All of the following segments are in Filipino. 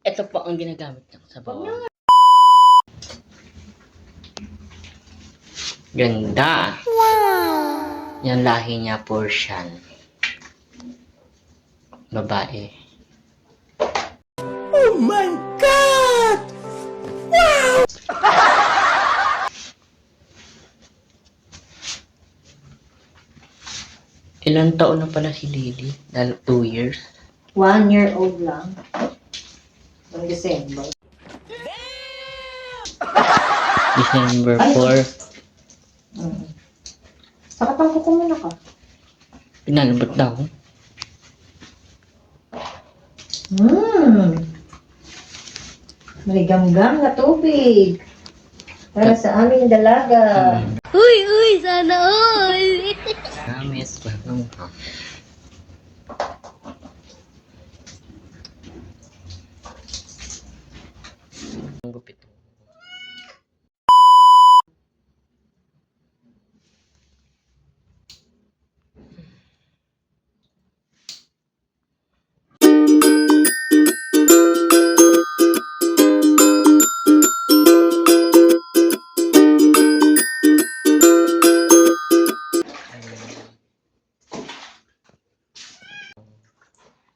Ito po ang ginagamit ng sabaw. Ganda. Wow. Yan lahi niya, Persian. Babae. Oh my God! Wow! Ilang taon na pala si Lily? 2 years? 1 year old lang. Noong December. December Ay. 4. Saka tampo ko muna ka. Pinalabot daw. Maligam-gam na tubig. Para sa aming dalaga. Uy, sana all! Namis ba nung ang gupit.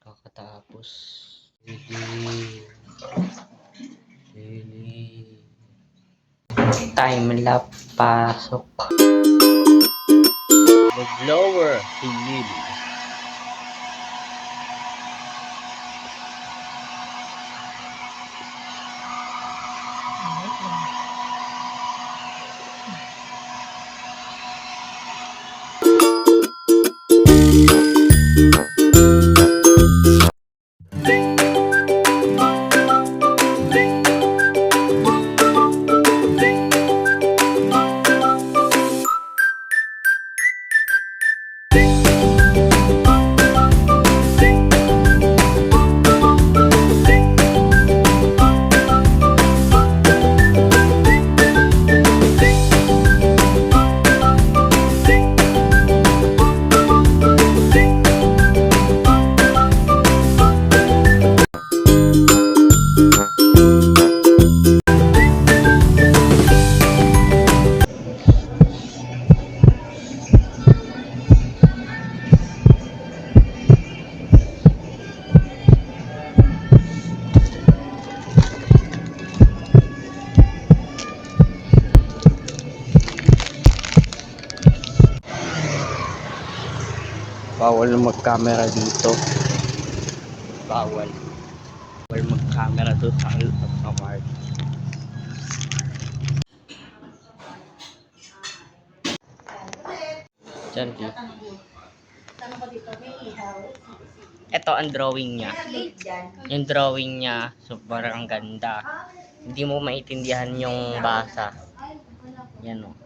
Kakatapos. Lily. Time lap pasok. Mag-blower si Lily. Bawal mag-camera dito. Bawal mag-camera doon sa Alphamart. Diyan di. Ito ang drawing niya. Yung drawing niya, sobrang ganda. Hindi mo maintindihan yung basa. Yan o.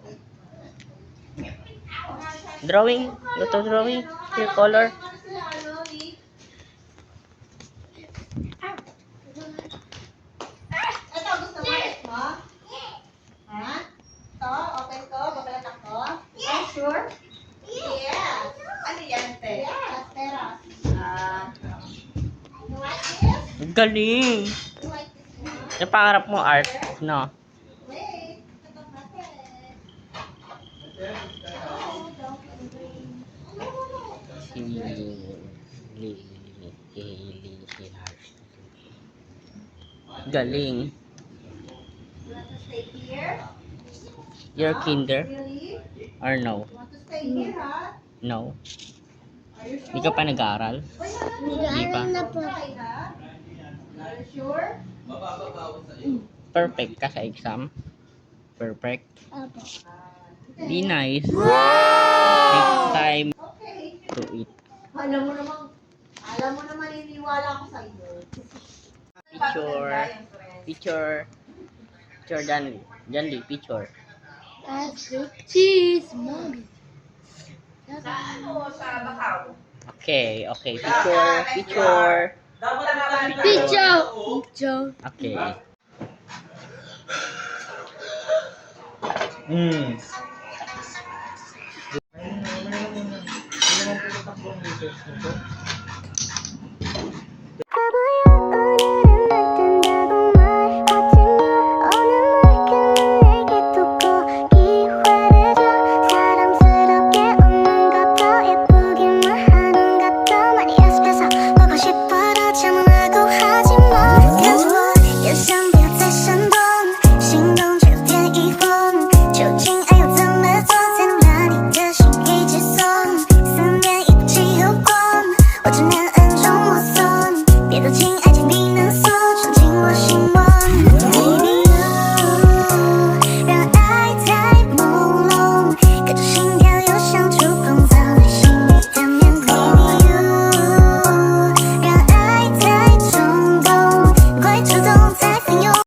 Drawing. Ito drawing. Your color. Ito, gusto mo ulit mo? Ha? Ito, open ko, babalat ako. Yeah. Sure? Yes. Ano yan, te? Yes. Teras. You like this? Galing. You like this one? Yung pangarap mo art, no? Wait. Ito natin. Si Galing. You want to stay here? Your kinder? Really? Or no? You want to stay here, ha? No? Are you sure? Hindi ka pa nag-aaral? Hindi pa. na po. Okay, ha? Are you sure? Perfect ka sa exam? Perfect? Opo. Be nice. Take time Okay. to eat. Alam mo naman, iniwala ako sa iyo. Picture, Janly. Janly, picture. That's good. Cheese, mommy. Okay, picture. Picture. Okay. Bye-bye. Di na sa